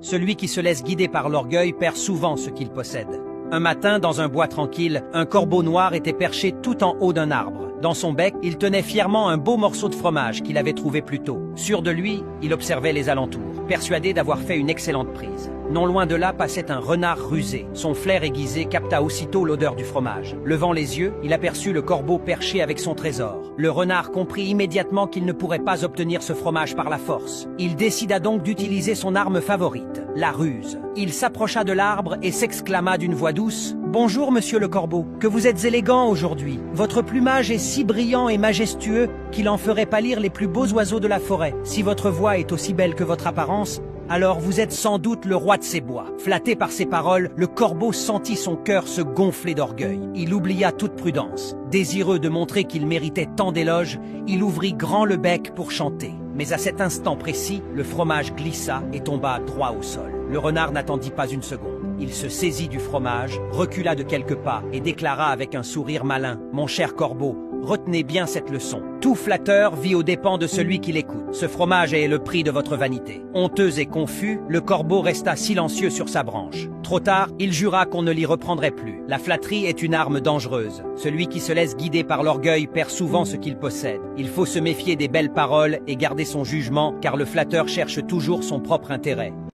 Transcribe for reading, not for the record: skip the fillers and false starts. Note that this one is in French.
Celui qui se laisse guider par l'orgueil perd souvent ce qu'il possède. Un matin, dans un bois tranquille, un corbeau noir était perché tout en haut d'un arbre. Dans son bec, il tenait fièrement un beau morceau de fromage qu'il avait trouvé plus tôt. Sûr de lui, il observait les alentours, persuadé d'avoir fait une excellente prise. Non loin de là passait un renard rusé. Son flair aiguisé capta aussitôt l'odeur du fromage. Levant les yeux, il aperçut le corbeau perché avec son trésor. Le renard comprit immédiatement qu'il ne pourrait pas obtenir ce fromage par la force. Il décida donc d'utiliser son arme favorite, la ruse. Il s'approcha de l'arbre et s'exclama d'une voix douce: « Bonjour, monsieur le corbeau, que vous êtes élégant aujourd'hui. Votre plumage est si brillant et majestueux qu'il en ferait pâlir les plus beaux oiseaux de la forêt. Si votre voix est aussi belle que votre apparence, alors vous êtes sans doute le roi de ces bois. » Flatté par ces paroles, le corbeau sentit son cœur se gonfler d'orgueil. Il oublia toute prudence. Désireux de montrer qu'il méritait tant d'éloges, il ouvrit grand le bec pour chanter. Mais à cet instant précis, le fromage glissa et tomba droit au sol. Le renard n'attendit pas une seconde. Il se saisit du fromage, recula de quelques pas et déclara avec un sourire malin: « Mon cher corbeau, retenez bien cette leçon. Tout flatteur vit aux dépens de celui qui l'écoute. Ce fromage est le prix de votre vanité. » Honteux et confus, le corbeau resta silencieux sur sa branche. Trop tard, il jura qu'on ne l'y reprendrait plus. La flatterie est une arme dangereuse. Celui qui se laisse guider par l'orgueil perd souvent ce qu'il possède. Il faut se méfier des belles paroles et garder son jugement, car le flatteur cherche toujours son propre intérêt.